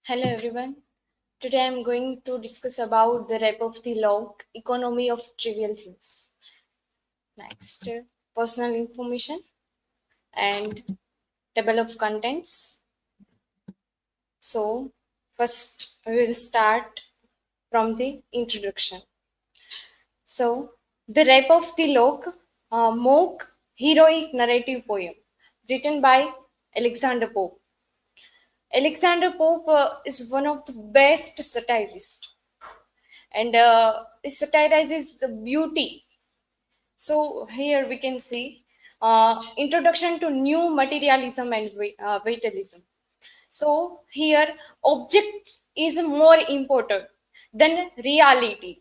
Hello everyone. Today I'm going to discuss about the rap of the log, economy of trivial things. Next, personal information and table of contents. So, first we will start from the introduction. So, the rap of the log, mock heroic narrative poem, written by Alexander Pope. Alexander Pope is one of the best satirists and it satirizes the beauty. So here we can see introduction to new materialism and vitalism. So here object is more important than reality.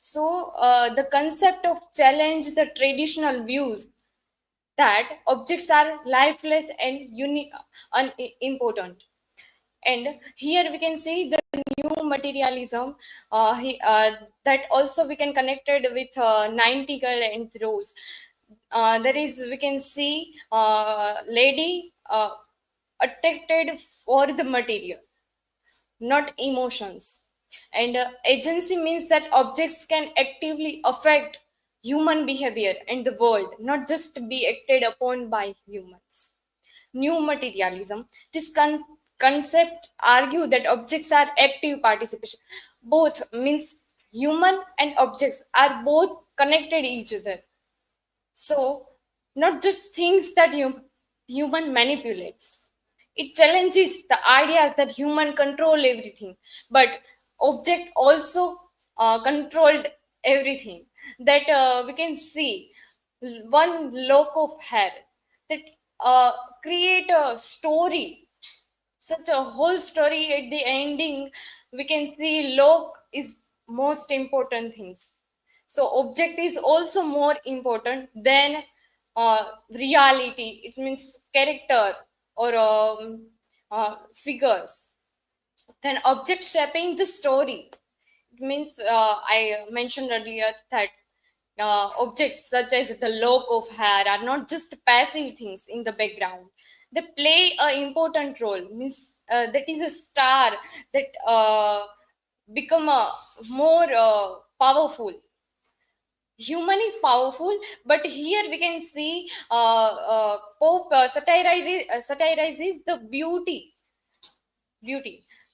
So the concept of challenge the traditional views that objects are lifeless and unimportant. And here we can see the new materialism that also we can connect it with Nightingale and Rose. There is we can see lady attracted for the material, not emotions. And agency means that objects can actively affect human behavior and the world, not just be acted upon by humans. New materialism. This concept argue that objects are active participation. Both means human and objects are both connected each other. So, not just things that human manipulates. It challenges the ideas that human control everything, but object also controlled everything. That we can see one lock of hair that uh, create a story, such a whole story. At the ending we can see lock is most important things, so object is also more important than reality. It means character or figures. Then object shaping the story. It means I mentioned earlier that objects such as the lock of hair are not just passive things in the background. They play an important role. Means that is a star that become a more powerful. Human is powerful, but here we can see Pope satirizes the beauty.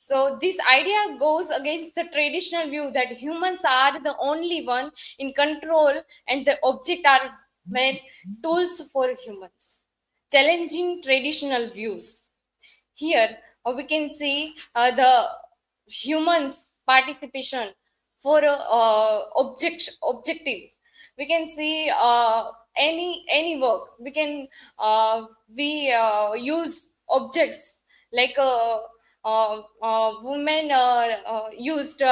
So this idea goes against the traditional view that humans are the only one in control and the object are mere tools for humans, challenging traditional views. Here we can see the humans participation for objectives. We can see any work we can we use objects like women used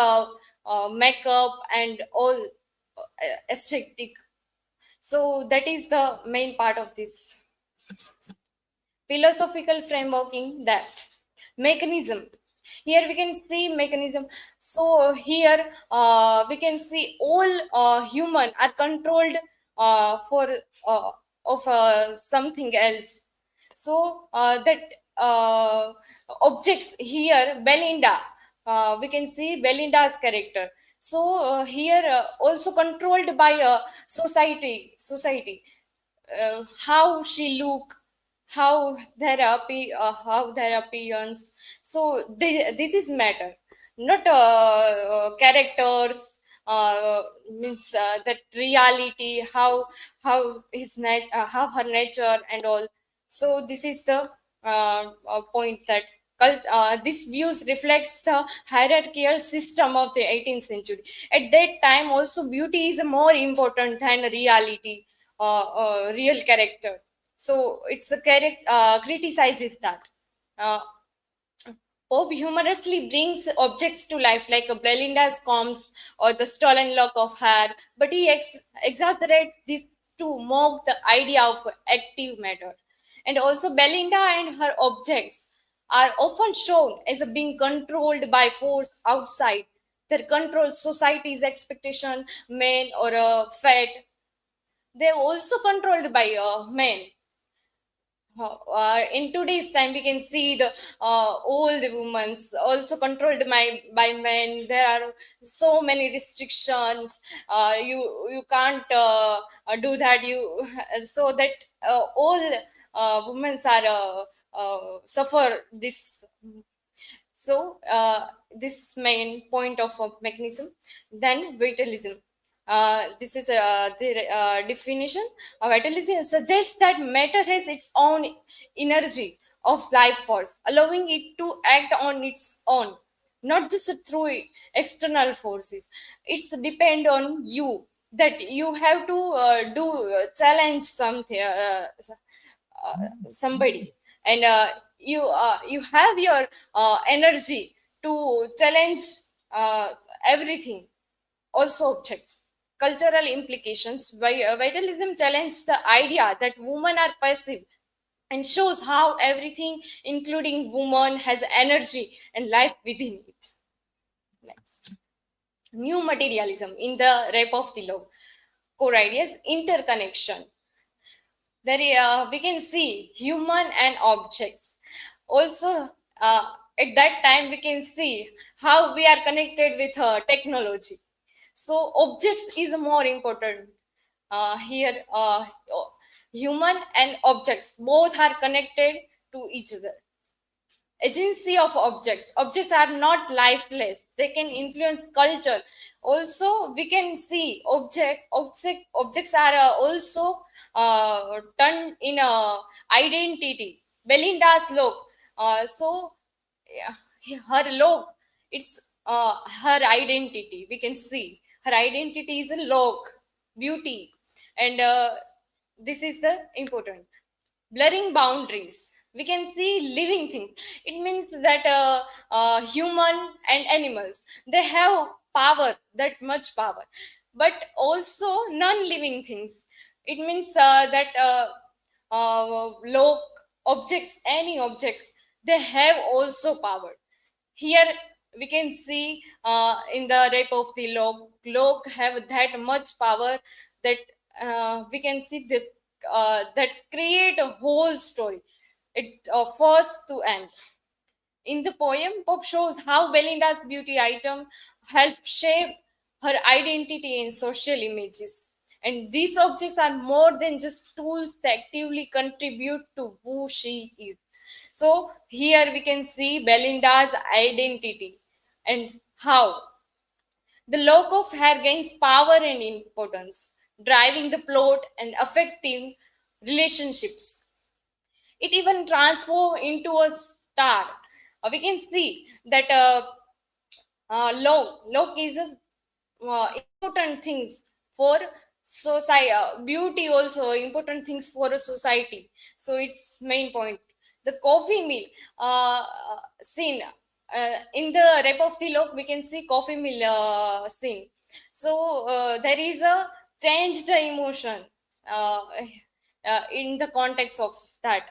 makeup and all aesthetic. So that is the main part of this philosophical frameworking depth mechanism. Here we can see mechanism. So here we can see all human are controlled for of something else. So that objects here Belinda, we can see Belinda's character. So here also controlled by society, how she look, how their appearance. So this is matter, not characters. Means that reality, how how her nature and all. So this is the point that this views reflects the hierarchical system of the 18th century. At that time also beauty is more important than reality, real character. So it's a character criticizes that. Uh, Pope humorously brings objects to life like a Belinda's combs or the stolen lock of hair, but he exaggerates this to mock the idea of active matter. And also, Belinda and her objects are often shown as being controlled by force outside. They control society's expectation, men or fate. They're also controlled by men in today's time we can see the old women also controlled by men. There are so many restrictions. You can't do that, you so that all women are suffer this. So this main point of a mechanism. Then vitalism. This is the definition. Vitalism suggests that matter has its own energy of life force, allowing it to act on its own, not just through external forces. It's depend on you, that you have to do challenge something, somebody, and you have your energy to challenge everything, also objects. Cultural implications. Vitalism challenged the idea that women are passive and shows how everything, including woman, has energy and life within it. Next, new materialism in the rape of the law. Core ideas: interconnection. There we can see human and objects. Also, at that time we can see how we are connected with technology. So objects is more important here. Human and objects both are connected to each other. Agency of objects. Objects are not lifeless, they can influence culture. Also we can see objects are also turned in a identity. Belinda's look, so yeah, her look, it's her identity. We can see her identity is a look, beauty, and this is the important. Blurring boundaries. We can see living things. It means that human and animals, they have power, that much power, but also non-living things. It means that low objects, any objects, they have also power. Here we can see in the rape of the log have that much power, that we can see that create a whole story, it first to end. In the poem, Pope shows how Belinda's beauty item helped shape her identity in social images. And these objects are more than just tools that actively contribute to who she is. So here we can see Belinda's identity and how the lock of hair gains power and importance, driving the plot and affecting relationships. It even transforms into a star. We can see that look is important things for society. Beauty also important things for a society. So it's main point. The coffee mill scene. In the Rape of the Lock, we can see coffee mill scene. So there is a changed emotion in the context of that.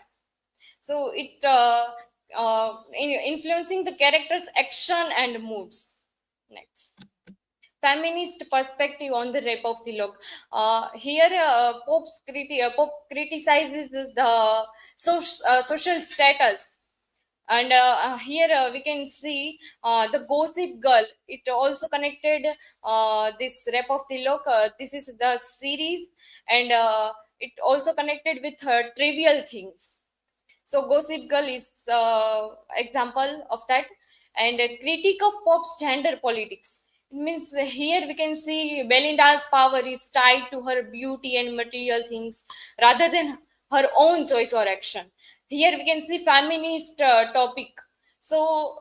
So it influencing the character's action and moods. Next, feminist perspective on the Rape of the Lock. Here Pope criticizes the social status, and here we can see the Gossip Girl. It also connected this Rape of the Lock. This is the series, and it also connected with trivial things. So Gossip Girl is example of that. And a critique of pop's gender politics. It means here we can see Belinda's power is tied to her beauty and material things rather than her own choice or action. Here we can see feminist topic. So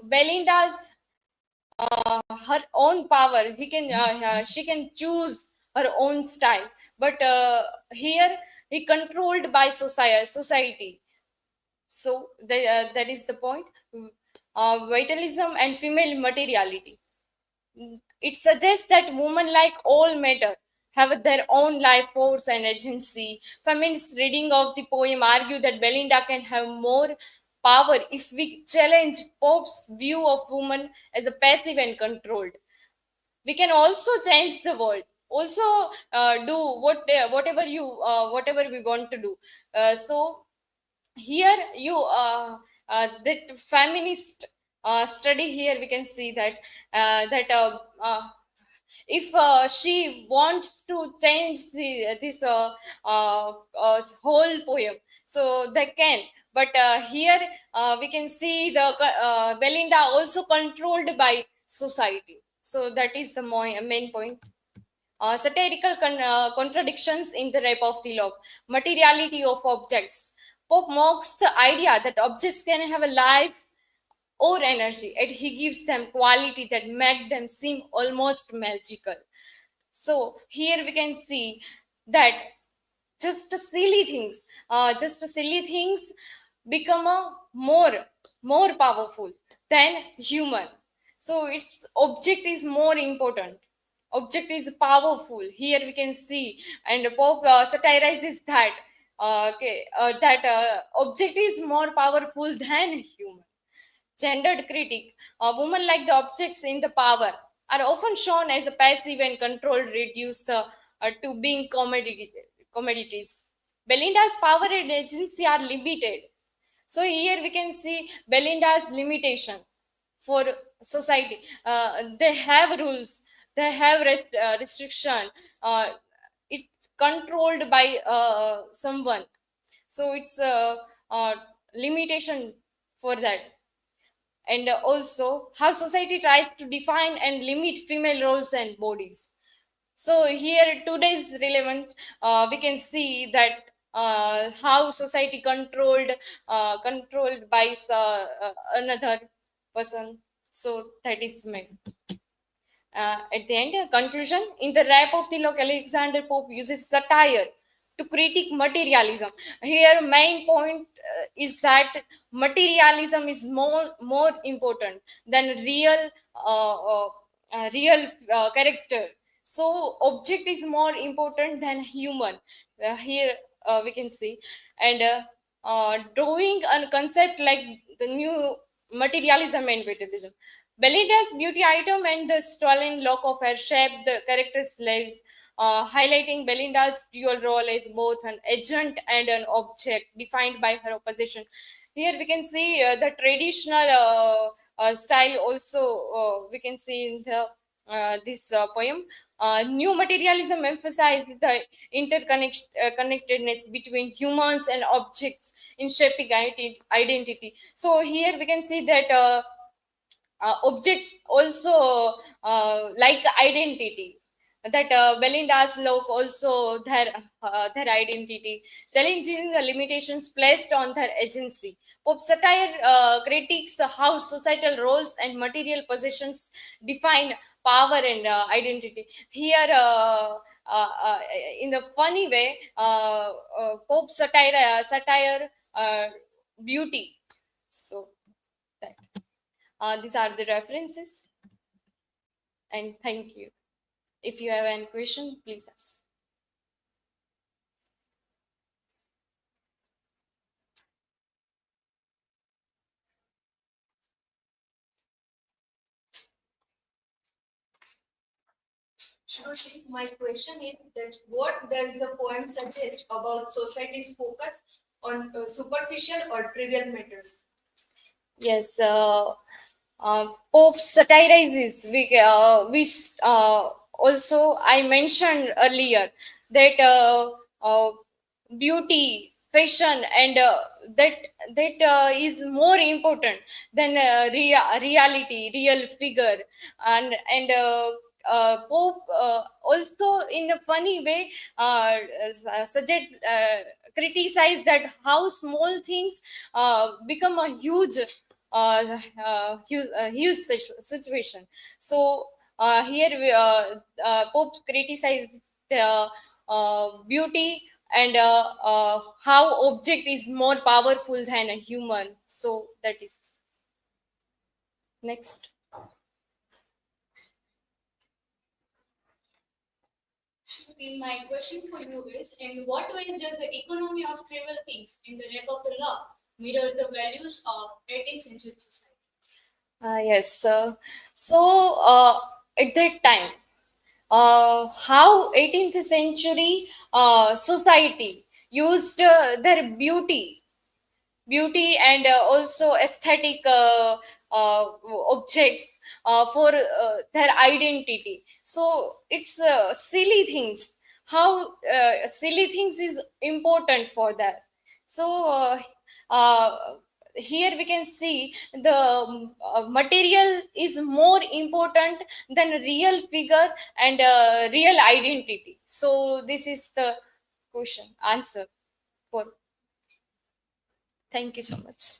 Belinda's her own power. He can she can choose her own style, but here he controlled by society. So that is the point. Vitalism and female materiality. It suggests that women, like all matter, have their own life force and agency. Feminist reading of the poem argue that Belinda can have more power if we challenge Pope's view of woman as a passive and controlled. We can also change the world. Also do whatever we want to do. So here you that feminist study, here we can see that that if she wants to change this whole poem, so they can. But here we can see the Belinda also controlled by society, so that is the main point. Satirical contradictions in the Rape of the Lock, materiality of objects. Pope mocks the idea that objects can have a life or energy, and he gives them quality that make them seem almost magical. So here we can see that just silly things become a more powerful than human. So its object is more important, object is powerful, here we can see. And Pope satirizes that object is more powerful than human. Gendered critique, women like the objects in the power are often shown as a passive and controlled, reduced to being commodities. Belinda's power and agency are limited. So here we can see Belinda's limitation for society. They have rules, they have restriction. Uh, it's controlled by someone. So it's a limitation for that. And also how society tries to define and limit female roles and bodies. So here today's relevant, we can see that how society controlled by another person. So that is my at the end, conclusion. In the Rap of the Lock, Alexander Pope uses satire to critique materialism. Here, main point is that materialism is more important than real character. So, object is more important than human. Here, we can see. And drawing a concept like the new materialism and vitalism. Belinda's beauty item and the stolen lock of hair shape the character's lives, highlighting Belinda's dual role as both an agent and an object, defined by her opposition. Here we can see the traditional style also, we can see in the this poem. New materialism emphasized the connectedness between humans and objects in shaping identity. So here we can see that objects also like identity, that Belinda's look also their identity, challenging the limitations placed on their agency. Pop satire critiques how societal roles and material possessions define power and identity. Here in the funny way, Pope satire beauty. So that. These are the references, and thank you. If you have any question, please ask. Shruti, my question is that what does the poem suggest about society's focus on superficial or trivial matters? Yes, Pope satirizes. Also I mentioned earlier that beauty, fashion, and that is more important than reality, real figure, and Pope also in a funny way suggest criticize that how small things become a huge situation. So here Pope criticizes the beauty and how object is more powerful than a human. So that is next. Shruti, my question for you is in what ways does the economy of trivial things in the Rape of the Law mirrors the values of 18th century society? Yes. So at that time, how 18th century society used their beauty beauty and also aesthetic objects for their identity. So it's silly things, how silly things is important for that. So here we can see the material is more important than real figure and real identity. So this is the question answer for. Thank you so much.